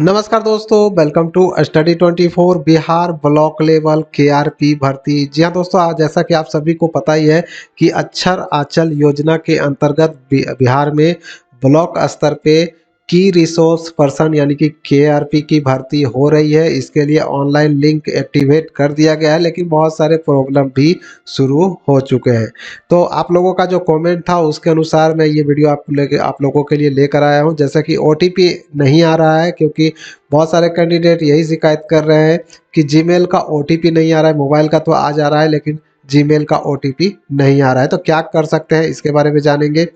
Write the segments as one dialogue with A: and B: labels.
A: नमस्कार दोस्तों, welcome to study 24 Bihar block level KRP भर्ती। जी हाँ दोस्तों, आज जैसा कि आप सभी को पता ही है कि अक्षर आंचल योजना के अंतर्गत बिहार में ब्लॉक स्तर पे की रिसोर्स पर्सन यानी कि केआरपी की भर्ती हो रही है। इसके लिए ऑनलाइन लिंक एक्टिवेट कर दिया गया है, लेकिन बहुत सारे प्रॉब्लम भी शुरू हो चुके हैं। तो आप लोगों का जो कमेंट था उसके अनुसार मैं ये वीडियो आप लोगों के लिए लेकर आया हूँ। जैसा कि ओटीपी नहीं आ रहा है, क्योंकि बहुत सारे कैंडिडेट यही शिकायत कर रहे हैं कि जीमेल का ओटीपी नहीं आ रहा है। मोबाइल का तो आ जा रहा है, लेकिन जीमेल का ओटीपी नहीं आ रहा है। तो क्या कर सकते हैं इसके बारे में जानेंगे।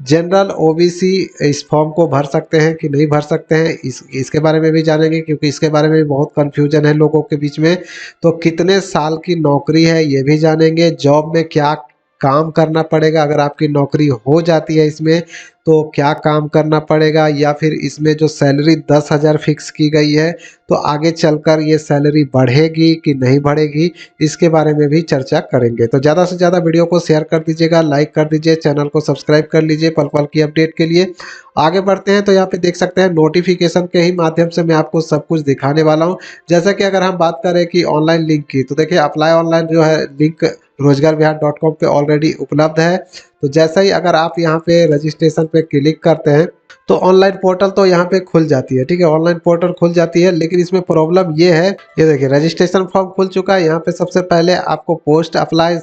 A: जनरल ओबीसी इस फॉर्म को भर सकते हैं कि नहीं भर सकते हैं, इसके बारे में भी जानेंगे, क्योंकि इसके बारे में बहुत कंफ्यूजन है लोगों के बीच में। तो कितने साल की नौकरी है ये भी जानेंगे। जॉब में क्या काम करना पड़ेगा, अगर आपकी नौकरी हो जाती है इसमें तो क्या काम करना पड़ेगा, या फिर इसमें जो सैलरी 10,000 फिक्स की गई है तो आगे चलकर ये सैलरी बढ़ेगी कि नहीं बढ़ेगी, इसके बारे में भी चर्चा करेंगे। तो ज़्यादा से ज़्यादा वीडियो को शेयर कर दीजिएगा, लाइक कर दीजिए, चैनल को सब्सक्राइब कर लीजिए पल पल की अपडेट के लिए। आगे बढ़ते हैं तो यहाँ पे देख सकते हैं नोटिफिकेशन के ही माध्यम से मैं आपको सब कुछ दिखाने वाला हूँ। जैसा कि अगर हम बात करें कि ऑनलाइन लिंक की, तो देखिए अप्लाई ऑनलाइन जो है लिंक रोजगारबिहार.com पे ऑलरेडी उपलब्ध है। तो जैसा ही अगर आप यहाँ पे रजिस्ट्रेशन पे क्लिक करते हैं तो ऑनलाइन पोर्टल तो यहाँ पे खुल जाती है। ठीक है, ऑनलाइन पोर्टल खुल जाती है, लेकिन इसमें प्रॉब्लम ये है, ये देखिए रजिस्ट्रेशन फॉर्म खुल चुका है। यहाँ पे सबसे पहले आपको पोस्ट अप्लाई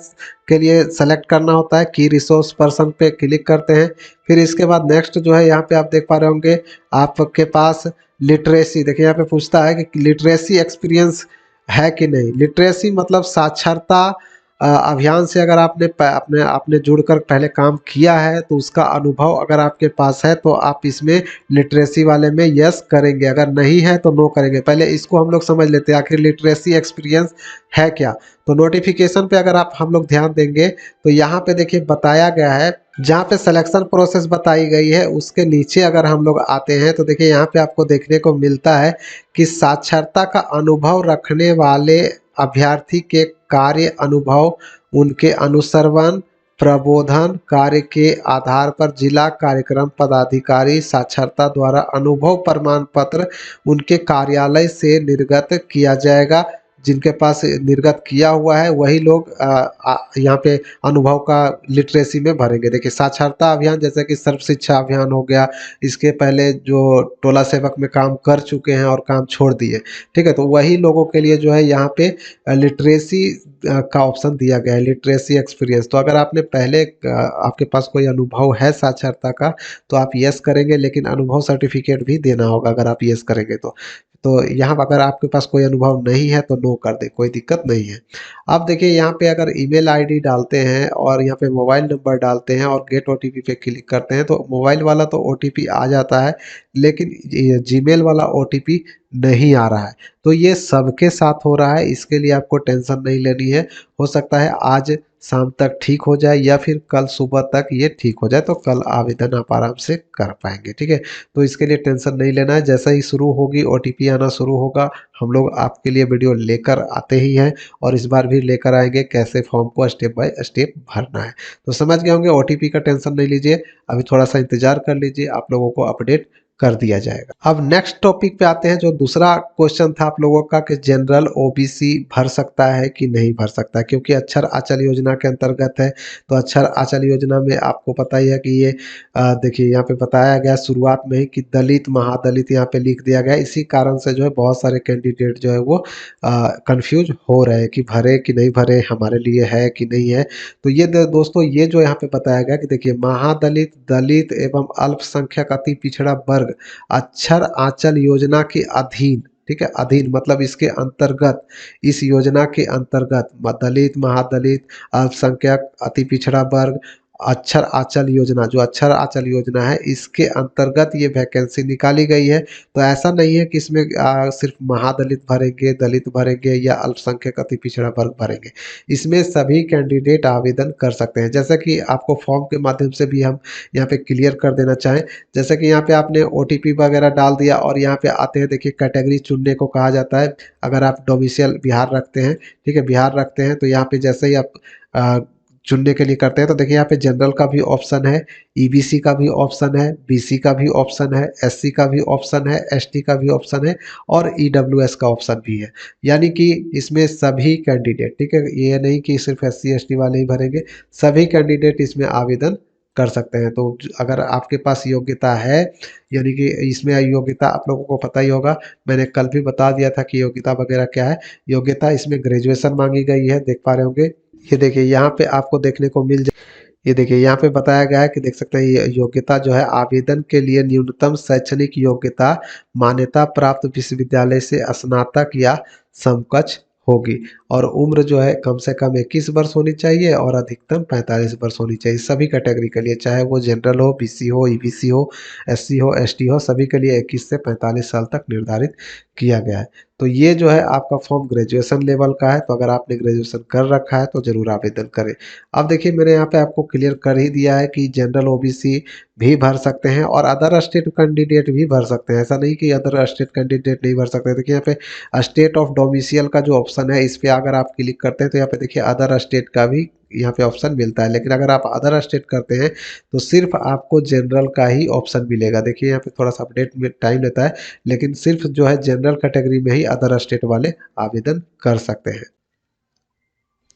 A: के लिए सेलेक्ट करना होता है, की रिसोर्स पर्सन पे क्लिक करते हैं। फिर इसके बाद नेक्स्ट जो है यहाँ पे आप देख पा रहे होंगे आपके पास लिटरेसी, देखिए यहाँ पे पूछता है कि लिटरेसी एक्सपीरियंस है कि नहीं। लिटरेसी मतलब साक्षरता अभियान से अगर आपने जुड़कर पहले काम किया है तो उसका अनुभव अगर आपके पास है तो आप इसमें लिटरेसी वाले में यस करेंगे, अगर नहीं है तो नो करेंगे। पहले इसको हम लोग समझ लेते हैं आखिर लिटरेसी एक्सपीरियंस है क्या। तो नोटिफिकेशन पे अगर आप हम लोग ध्यान देंगे तो यहाँ पे देखिए बताया गया है, जहाँ पे सिलेक्शन प्रोसेस बताई गई है उसके नीचे अगर हम लोग आते हैं तो देखिए यहाँ पे आपको देखने को मिलता है कि साक्षरता का अनुभव रखने वाले अभ्यर्थी के कार्य अनुभव उनके अनुश्रवण प्रबोधन कार्य के आधार पर जिला कार्यक्रम पदाधिकारी साक्षरता द्वारा अनुभव प्रमाण पत्र उनके कार्यालय से निर्गत किया जाएगा। जिनके पास निर्गत किया हुआ है वही लोग यहाँ पे अनुभव का लिटरेसी में भरेंगे। देखिए साक्षरता अभियान जैसे कि सर्व शिक्षा अभियान हो गया, इसके पहले जो टोला सेवक में काम कर चुके हैं और काम छोड़ दिए, ठीक है, तो वही लोगों के लिए जो है यहाँ पे लिटरेसी का ऑप्शन दिया गया है, लिटरेसी एक्सपीरियंस। तो अगर आपने पहले आपके पास कोई अनुभव है साक्षरता का तो आप यस करेंगे, लेकिन अनुभव सर्टिफिकेट भी देना होगा अगर आप यस करेंगे तो यहाँ अगर आपके पास कोई अनुभव नहीं है तो नो कर दे, कोई दिक्कत नहीं है। अब देखिए यहाँ पे अगर ईमेल आईडी डालते हैं और यहाँ पे मोबाइल नंबर डालते हैं और गेट ओटीपी पे क्लिक करते हैं तो मोबाइल वाला तो ओटीपी आ जाता है, लेकिन जीमेल वाला ओटीपी नहीं आ रहा है। तो ये सबके साथ हो रहा है, इसके लिए आपको टेंशन नहीं लेनी है। हो सकता है आज शाम तक ठीक हो जाए या फिर कल सुबह तक ये ठीक हो जाए, तो कल आवेदन आप आराम से कर पाएंगे। ठीक है, तो इसके लिए टेंशन नहीं लेना है। जैसा ही शुरू होगी ओटीपी आना शुरू होगा, हम लोग आपके लिए वीडियो लेकर आते ही हैं और इस बार भी लेकर आएंगे कैसे फॉर्म को स्टेप बाय स्टेप भरना है। तो समझ गए होंगे, ओटीपी का टेंशन नहीं लीजिए, अभी थोड़ा सा इंतजार कर लीजिए, आप लोगों को अपडेट कर दिया जाएगा। अब नेक्स्ट टॉपिक पे आते हैं। जो दूसरा क्वेश्चन था आप लोगों का कि जनरल ओबीसी भर सकता है कि नहीं भर सकता है, क्योंकि अक्षर आंचल योजना के अंतर्गत है। तो अक्षर आंचल योजना में आपको पता ही है कि ये देखिए यहाँ पे बताया गया शुरुआत में ही कि दलित महादलित यहाँ पे लिख दिया गया। इसी कारण से जो है बहुत सारे कैंडिडेट जो है वो कंफ्यूज हो रहे हैं कि भरे कि नहीं भरे, हमारे लिए है कि नहीं है। तो ये दोस्तों ये जो यहाँ पे बताया गया कि देखिए महादलित दलित एवं अल्पसंख्यक अति पिछड़ा वर्ग अक्षर आंचल योजना के अधीन, ठीक है, अधीन मतलब इसके अंतर्गत, इस योजना के अंतर्गत दलित महादलित अल्पसंख्यक अति पिछड़ा वर्ग अक्षर आंचल योजना, जो अक्षर आंचल योजना है इसके अंतर्गत ये वैकेंसी निकाली गई है। तो ऐसा नहीं है कि इसमें सिर्फ महादलित भरेंगे, दलित भरेंगे या अल्पसंख्यक अति पिछड़ा वर्ग भरेंगे, इसमें सभी कैंडिडेट आवेदन कर सकते हैं। जैसा कि आपको फॉर्म के माध्यम से भी हम यहाँ पे क्लियर कर देना चाहें, जैसे कि यहाँ पे आपने ओटीपी वगैरह डाल दिया और यहाँ पे आते हैं, देखिए कैटेगरी चुनने को कहा जाता है। अगर आप डोमिसाइल बिहार रखते हैं, ठीक है, बिहार रखते हैं, तो यहाँ पे जैसे ही आप चुनने के लिए करते हैं। तो देखिए यहाँ पे जनरल का भी ऑप्शन है, ईबीसी का भी ऑप्शन है, बीसी का भी ऑप्शन है, एससी का भी ऑप्शन है, एसटी का भी ऑप्शन है और ईडब्ल्यूएस का ऑप्शन भी है। यानी कि इसमें सभी कैंडिडेट, ठीक है, ये नहीं कि सिर्फ एससी एसटी वाले ही भरेंगे, सभी कैंडिडेट इसमें आवेदन कर सकते हैं। तो अगर आपके पास योग्यता है, यानी कि इसमें योग्यता आप लोगों को पता ही होगा, मैंने कल भी बता दिया था कि योग्यता वगैरह क्या है। योग्यता इसमें ग्रेजुएशन मांगी गई है, देख पा रहे होंगे। ये देखिए यहाँ पे आपको देखने को मिल जाए, ये देखिए यहाँ पे बताया गया है कि देख सकते हैं ये योग्यता जो है, आवेदन के लिए न्यूनतम शैक्षणिक योग्यता मान्यता प्राप्त विश्वविद्यालय से स्नातक या समकक्ष होगी और उम्र जो है कम से कम 21 वर्ष होनी चाहिए और अधिकतम 45 वर्ष होनी चाहिए सभी कैटेगरी के लिए, चाहे वो जनरल हो, बीसी हो, ईबीसी हो, एससी हो, एसटी हो, सभी के लिए 21 से 45 साल तक निर्धारित किया गया है। तो ये जो है आपका फॉर्म ग्रेजुएशन लेवल का है, तो अगर आपने ग्रेजुएशन कर रखा है तो जरूर आवेदन करें। अब देखिए मैंने यहाँ पे आपको क्लियर कर ही दिया है कि जनरल ओबीसी भी भर सकते हैं और अदर स्टेट कैंडिडेट भी भर सकते हैं, ऐसा नहीं कि अदर स्टेट कैंडिडेट नहीं भर सकते। देखिए यहाँ पे स्टेट ऑफ डोमिसियल का जो ऑप्शन है, इस पे अगर आप क्लिक करते हैं तो यहाँ पे देखिए अदर स्टेट का भी यहाँ पे ऑप्शन मिलता है। लेकिन अगर आप अदर स्टेट करते हैं तो सिर्फ आपको जनरल का ही ऑप्शन मिलेगा। देखिए यहाँ पे थोड़ा सा अपडेट में टाइम लेता है, लेकिन सिर्फ जो है जनरल कैटेगरी में ही अदर स्टेट वाले आवेदन कर सकते हैं।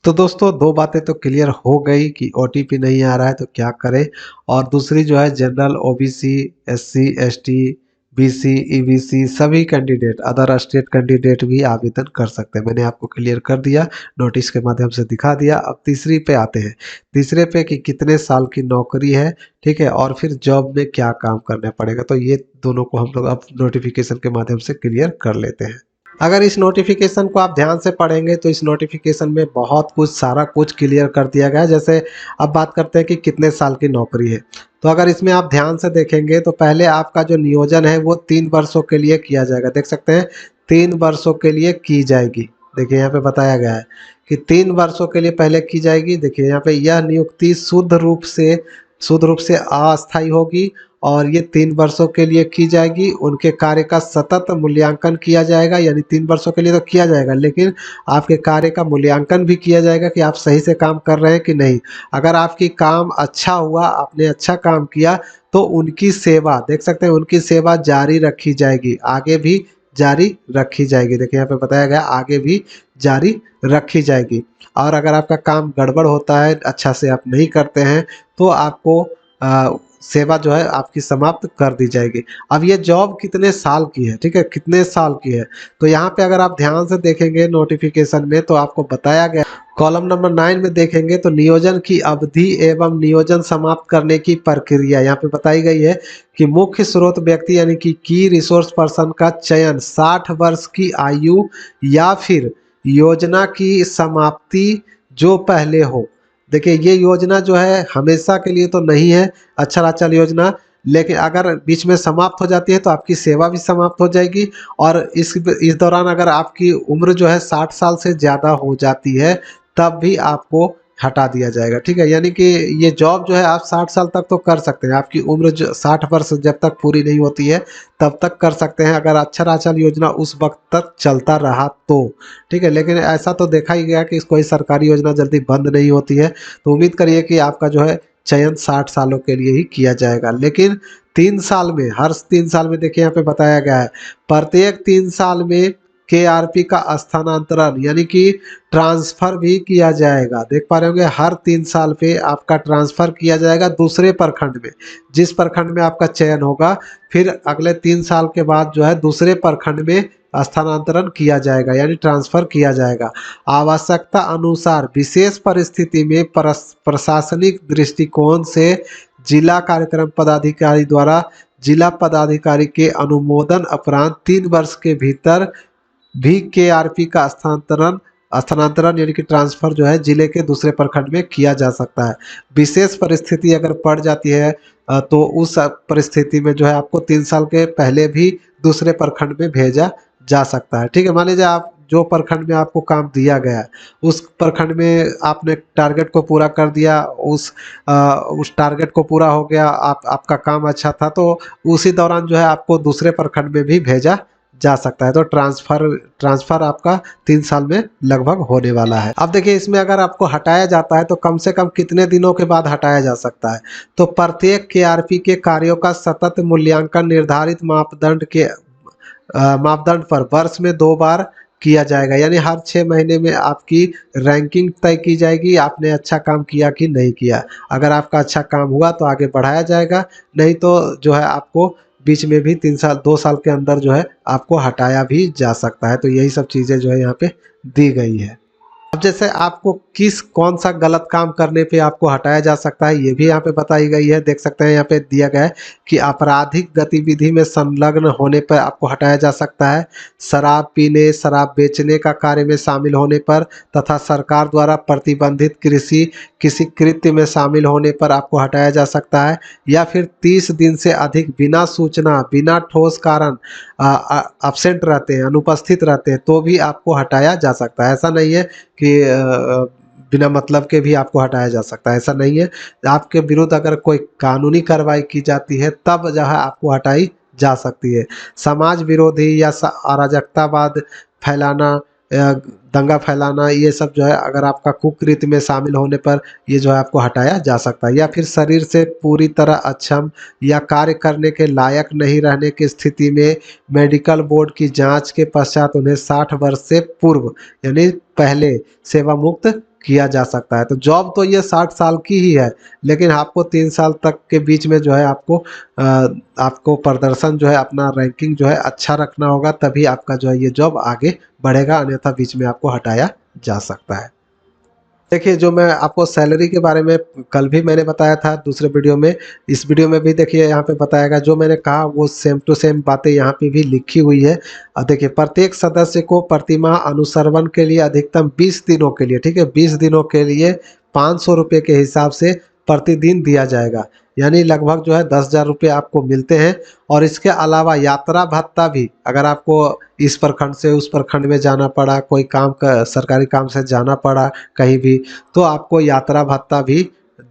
A: तो दोस्तों दो बातें तो क्लियर हो गई कि ओटीपी नहीं आ रहा है तो क्या करें, और दूसरी जो है general, OBC, SC, ST, BC, EBC सभी कैंडिडेट, अदर स्टेट कैंडिडेट भी आवेदन कर सकते हैं। मैंने आपको क्लियर कर दिया, नोटिस के माध्यम से दिखा दिया। अब तीसरी पे आते हैं, तीसरे पे कि कितने साल की नौकरी है, ठीक है, और फिर जॉब में क्या काम करना पड़ेगा। तो ये दोनों को हम लोग अब नोटिफिकेशन के माध्यम से क्लियर कर लेते हैं। अगर इस नोटिफिकेशन को आप ध्यान से पढ़ेंगे तो इस नोटिफिकेशन में बहुत कुछ, सारा कुछ क्लियर कर दिया गया है। जैसे अब बात करते हैं कि कितने साल की नौकरी है, तो अगर इसमें आप ध्यान से देखेंगे तो पहले आपका जो नियोजन है वो 3 वर्षों के लिए किया जाएगा। देख सकते हैं 3 वर्षों के लिए की जाएगी। देखिए यहाँ पे बताया गया है कि 3 वर्षों के लिए पहले की जाएगी। देखिए यहाँ पे यह नियुक्ति शुद्ध रूप से अस्थायी होगी और ये 3 वर्षों के लिए की जाएगी। उनके कार्य का सतत मूल्यांकन किया जाएगा, यानी 3 वर्षों के लिए तो किया जाएगा, लेकिन आपके कार्य का मूल्यांकन भी किया जाएगा कि आप सही से काम कर रहे हैं कि नहीं। अगर आपकी काम अच्छा हुआ, आपने अच्छा काम किया, तो उनकी सेवा, देख सकते हैं उनकी सेवा जारी रखी जाएगी, आगे भी जारी रखी जाएगी। देखिए यहाँ पे बताया गया आगे भी जारी रखी जाएगी। और अगर आपका काम गड़बड़ होता है, अच्छा से आप नहीं करते हैं, तो आपको सेवा जो है आपकी समाप्त कर दी जाएगी। अब ये जॉब कितने साल की है, ठीक है, कितने साल की है, तो यहाँ पे अगर आप ध्यान से देखेंगे नोटिफिकेशन में तो आपको बताया गया, कॉलम नंबर 9 में देखेंगे तो नियोजन की अवधि एवं नियोजन समाप्त करने की प्रक्रिया यहाँ पे बताई गई है कि मुख्य स्रोत व्यक्ति यानी कि की रिसोर्स पर्सन का चयन 60 वर्ष की आयु या फिर योजना की समाप्ति जो पहले हो। देखिए ये योजना जो है हमेशा के लिए तो नहीं है, अक्षर आचल योजना, लेकिन अगर बीच में समाप्त हो जाती है तो आपकी सेवा भी समाप्त हो जाएगी। और इस दौरान अगर आपकी उम्र जो है 60 साल से ज़्यादा हो जाती है तब भी आपको हटा दिया जाएगा, ठीक है। यानी कि ये जॉब जो है आप 60 साल तक तो कर सकते हैं, आपकी उम्र जो 60 वर्ष जब तक पूरी नहीं होती है तब तक कर सकते हैं, अगर अक्षर आचल योजना उस वक्त तक चलता रहा तो, ठीक है। लेकिन ऐसा तो देखा ही गया कि कोई सरकारी योजना जल्दी बंद नहीं होती है, तो उम्मीद करिए कि आपका जो है चयन 60 सालों के लिए ही किया जाएगा। लेकिन 3 साल में, हर 3 साल में, देखिए यहाँ पे बताया गया है प्रत्येक 3 साल में केआरपी का स्थानांतरण यानी कि ट्रांसफर भी किया जाएगा। देख पा रहे होंगे हर 3 साल पे आपका ट्रांसफर किया जाएगा दूसरे प्रखंड में, जिस प्रखंड में आपका चयन होगा, फिर अगले 3 साल के बाद जो है दूसरे प्रखंड में स्थानांतरण किया जाएगा, यानी ट्रांसफर किया जाएगा। आवश्यकता अनुसार विशेष परिस्थिति में प्रशासनिक दृष्टिकोण से जिला कार्यक्रम पदाधिकारी द्वारा जिला पदाधिकारी के अनुमोदन उपरांत 3 वर्ष के भीतर भी केआरपी का स्थानांतरण यानी कि ट्रांसफर जो है जिले के दूसरे प्रखंड में किया जा सकता है। विशेष परिस्थिति अगर पड़ जाती है तो उस परिस्थिति में जो है आपको 3 साल के पहले भी दूसरे प्रखंड में भेजा जा सकता है, ठीक है। मान लीजिए आप जो प्रखंड में आपको काम दिया गया है उस प्रखंड में आपने टारगेट को पूरा कर दिया, उस टारगेट को पूरा हो गया, आपका काम अच्छा था, तो उसी दौरान जो है आपको दूसरे प्रखंड में भी भेजा जा सकता है। तो ट्रांसफ़र आपका 3 साल में लगभग होने वाला है। अब देखिए इसमें अगर आपको हटाया जाता है तो कम से कम कितने दिनों के बाद हटाया जा सकता है। तो प्रत्येक केआरपी के कार्यों का सतत मूल्यांकन निर्धारित मापदंड पर वर्ष में 2 बार किया जाएगा। यानी हर 6 महीने में आपकी रैंकिंग तय की जाएगी, आपने अच्छा काम किया कि नहीं किया। अगर आपका अच्छा काम हुआ तो आगे बढ़ाया जाएगा, नहीं तो जो है आपको बीच में भी 3 साल 2 साल के अंदर जो है आपको हटाया भी जा सकता है। तो यही सब चीज़ें जो है यहाँ पे दी गई है। अब जैसे आपको कौन सा गलत काम करने पे आपको हटाया जा सकता है, ये भी यहाँ पे बताई गई है। देख सकते हैं यहाँ पे दिया गया है कि आपराधिक गतिविधि में संलग्न होने पर आपको हटाया जा सकता है, शराब पीने, शराब बेचने का कार्य में शामिल होने पर, तथा सरकार द्वारा प्रतिबंधित किसी कृत्य में शामिल होने पर आपको हटाया जा सकता है, या फिर 30 दिन से अधिक बिना सूचना, बिना ठोस कारण अब्सेंट रहते हैं, अनुपस्थित रहते हैं, तो भी आपको हटाया जा सकता है। ऐसा नहीं है कि बिना मतलब के भी आपको हटाया जा सकता है, ऐसा नहीं है। आपके विरुद्ध अगर कोई कानूनी कार्रवाई की जाती है तब जो है आपको हटाई जा सकती है। समाज विरोधी या अराजकतावाद फैलाना, दंगा फैलाना, ये सब जो है अगर आपका कुकृत्य में शामिल होने पर ये जो है आपको हटाया जा सकता है। या फिर शरीर से पूरी तरह अक्षम या कार्य करने के लायक नहीं रहने की स्थिति में मेडिकल बोर्ड की जांच के पश्चात उन्हें 60 वर्ष से पूर्व यानी पहले सेवा मुक्त किया जा सकता है। तो जॉब तो ये 60 साल की ही है, लेकिन आपको 3 साल तक के बीच में जो है आपको प्रदर्शन जो है अपना रैंकिंग जो है अच्छा रखना होगा, तभी आपका जो है ये जॉब आगे बढ़ेगा, अन्यथा बीच में आपको हटाया जा सकता है। देखिए जो मैं आपको सैलरी के बारे में कल भी मैंने बताया था दूसरे वीडियो में, इस वीडियो में भी देखिए यहाँ पे बताया गया, जो मैंने कहा वो सेम टू सेम बातें यहाँ पे भी लिखी हुई है। देखिए प्रत्येक सदस्य को प्रतिमाह अनुसरवन के लिए अधिकतम 20 दिनों के लिए, ठीक है, 20 दिनों के लिए 500 रुपये के हिसाब से प्रतिदिन दिया जाएगा। यानी लगभग जो है 10,000 रुपये आपको मिलते हैं। और इसके अलावा यात्रा भत्ता भी, अगर आपको इस प्रखंड से उस प्रखंड में जाना पड़ा, कोई काम का सरकारी काम से जाना पड़ा कहीं भी, तो आपको यात्रा भत्ता भी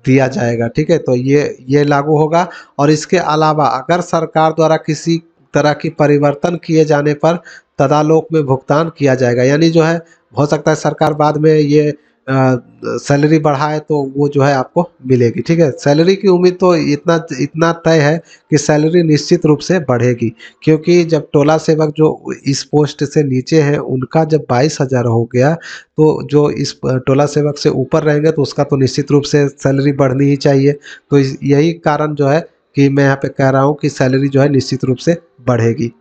A: दिया जाएगा, ठीक है। तो ये लागू होगा। और इसके अलावा अगर सरकार द्वारा किसी तरह की परिवर्तन किए जाने पर तदालोक में भुगतान किया जाएगा। यानी जो है हो सकता है सरकार बाद में ये सैलरी बढ़ाए तो वो जो है आपको मिलेगी, ठीक है। सैलरी की उम्मीद तो इतना इतना तय है कि सैलरी निश्चित रूप से बढ़ेगी, क्योंकि जब टोला सेवक जो इस पोस्ट से नीचे हैं उनका जब 22,000 हो गया, तो जो इस टोला सेवक से ऊपर रहेंगे तो उसका तो निश्चित रूप से सैलरी बढ़नी ही चाहिए। तो यही कारण जो है कि मैं यहाँ पे कह रहा हूँ कि सैलरी जो है निश्चित रूप से बढ़ेगी।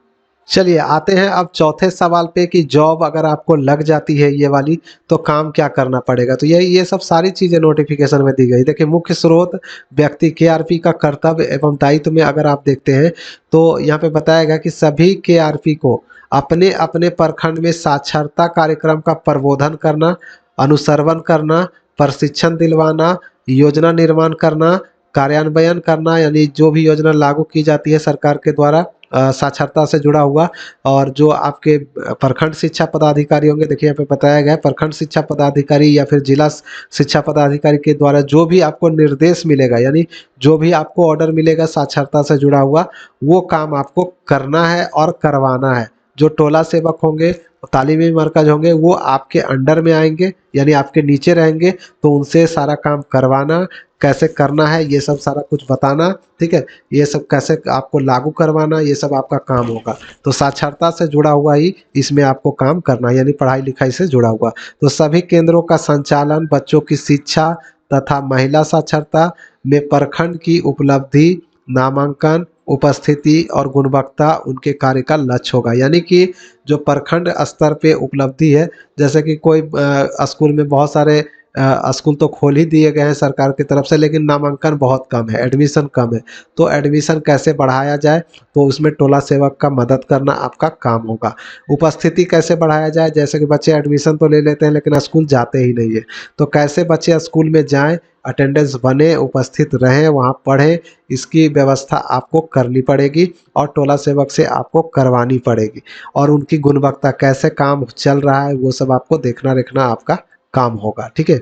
A: चलिए आते हैं अब चौथे सवाल पे कि जॉब अगर आपको लग जाती है ये वाली, तो काम क्या करना पड़ेगा। तो ये सब सारी चीज़ें नोटिफिकेशन में दी गई। देखिए मुख्य स्रोत व्यक्ति केआरपी का कर्तव्य एवं दायित्व में अगर आप देखते हैं तो यहाँ पे बताया गया कि सभी केआरपी को अपने अपने प्रखंड में साक्षरता कार्यक्रम का प्रबोधन करना, अनुसरण करना, प्रशिक्षण दिलवाना, योजना निर्माण करना, कार्यान्वयन करना, यानी जो भी योजना लागू की जाती है सरकार के द्वारा साक्षरता से जुड़ा हुआ, और जो आपके प्रखंड शिक्षा पदाधिकारी होंगे, देखिए यहाँ पे बताया गया है प्रखंड शिक्षा पदाधिकारी या फिर जिला शिक्षा पदाधिकारी के द्वारा जो भी आपको निर्देश मिलेगा, यानी जो भी आपको ऑर्डर मिलेगा साक्षरता से जुड़ा हुआ, वो काम आपको करना है और करवाना है। जो टोला सेवक होंगे, तालीमी मरकज होंगे, वो आपके अंडर में आएंगे, यानी आपके नीचे रहेंगे, तो उनसे सारा काम करवाना, कैसे करना है ये सब सारा कुछ बताना, ठीक है। ये सब कैसे आपको लागू करवाना, ये सब आपका काम होगा। तो साक्षरता से जुड़ा हुआ ही इसमें आपको काम करना है, यानी पढ़ाई लिखाई से जुड़ा हुआ। तो सभी केंद्रों का संचालन, बच्चों की शिक्षा तथा महिला साक्षरता में प्रखंड की उपलब्धि, नामांकन, उपस्थिति और गुणवत्ता उनके कार्य का लक्ष्य होगा। यानी कि जो प्रखंड स्तर पे उपलब्धि है, जैसे कि कोई स्कूल में बहुत सारे स्कूल तो खोल ही दिए गए हैं सरकार की तरफ से, लेकिन नामांकन बहुत कम है, एडमिशन कम है। तो एडमिशन कैसे बढ़ाया जाए, तो उसमें टोला सेवक का मदद करना आपका काम होगा। उपस्थिति कैसे बढ़ाया जाए, जैसे कि बच्चे एडमिशन तो ले लेते हैं लेकिन स्कूल जाते ही नहीं है, तो कैसे बच्चे स्कूल में जाएं, अटेंडेंस बने, उपस्थित रहें, वहाँ पढ़ें, इसकी व्यवस्था आपको करनी पड़ेगी और टोला सेवक से आपको करवानी पड़ेगी। और उनकी गुणवत्ता कैसे काम चल रहा है वो सब आपको देखना रेखना आपका काम होगा, ठीक है।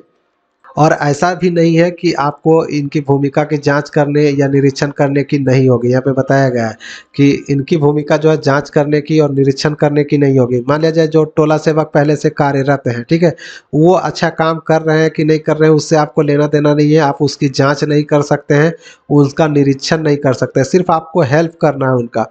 A: और ऐसा भी नहीं है कि आपको इनकी भूमिका की जांच करने या निरीक्षण करने की नहीं होगी। यहाँ पे बताया गया है कि इनकी भूमिका जो है जांच करने की और निरीक्षण करने की नहीं होगी। मान लिया जाए जो टोला सेवक पहले से कार्यरत हैं, ठीक है, वो अच्छा काम कर रहे हैं कि नहीं कर रहे हैं उससे आपको लेना देना नहीं है। आप उसकी जांच नहीं कर सकते हैं, उसका निरीक्षण नहीं कर सकते, सिर्फ आपको हेल्प करना है उनका।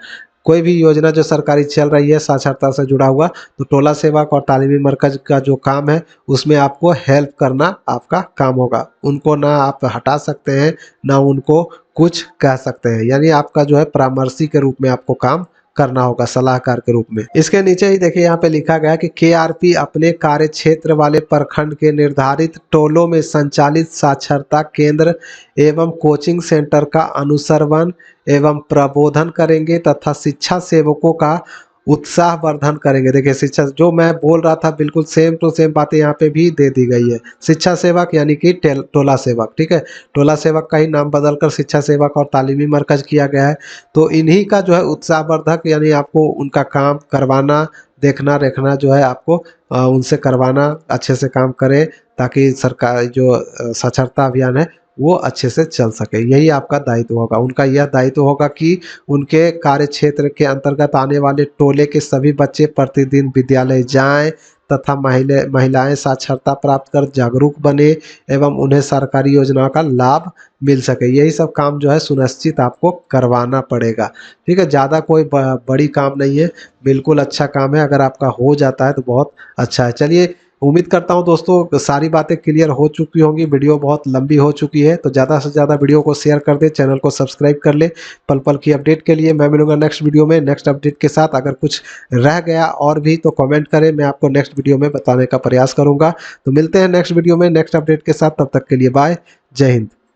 A: कोई भी योजना जो सरकारी चल रही है साक्षरता से जुड़ा हुआ, तो टोला सेवक और तालीमी मरकज का जो काम है उसमें आपको हेल्प करना आपका काम होगा। उनको ना आप हटा सकते हैं, ना उनको कुछ कह सकते हैं, यानी आपका जो है परामर्शी के रूप में आपको काम करना होगा, सलाहकार के रूप में। इसके नीचे ही देखिए यहाँ पे लिखा गया है कि केआरपी अपने कार्य क्षेत्र वाले प्रखंड के निर्धारित टोलों में संचालित साक्षरता केंद्र एवं कोचिंग सेंटर का अनुसरण एवं प्रबोधन करेंगे तथा शिक्षा सेवकों का उत्साह वर्धन करेंगे। देखिए शिक्षा जो मैं बोल रहा था बिल्कुल सेम टू सेम बातें यहाँ पे भी दे दी गई है। शिक्षा सेवक यानी कि टोला सेवक, ठीक है, टोला सेवक का ही नाम बदलकर शिक्षा सेवक और तालीमी मरकज किया गया है। तो इन्हीं का जो है उत्साहवर्धक यानी आपको उनका काम करवाना, देखना रेखना जो है आपको उनसे करवाना, अच्छे से काम करे ताकि सरकार जो साक्षरता अभियान है वो अच्छे से चल सके। यही आपका दायित्व होगा। उनका यह दायित्व होगा कि उनके कार्य क्षेत्र के अंतर्गत आने वाले टोले के सभी बच्चे प्रतिदिन विद्यालय जाएं तथा महिलाएं साक्षरता प्राप्त कर जागरूक बने एवं उन्हें सरकारी योजनाओं का लाभ मिल सके। यही सब काम जो है सुनिश्चित आपको करवाना पड़ेगा। ठीक है, ज़्यादा कोई बड़ी काम नहीं है, बिल्कुल अच्छा काम है। अगर आपका हो जाता है तो बहुत अच्छा है। चलिए, उम्मीद करता हूँ दोस्तों सारी बातें क्लियर हो चुकी होंगी। वीडियो बहुत लंबी हो चुकी है, तो ज़्यादा से ज़्यादा वीडियो को शेयर कर दे, चैनल को सब्सक्राइब कर ले। पल पल की अपडेट के लिए मैं मिलूंगा नेक्स्ट वीडियो में नेक्स्ट अपडेट के साथ। अगर कुछ रह गया और भी तो कमेंट करें, मैं आपको नेक्स्ट वीडियो में बताने का प्रयास करूंगा। तो मिलते हैं नेक्स्ट वीडियो में नेक्स्ट अपडेट के साथ, तब तक के लिए बाय, जय हिंद।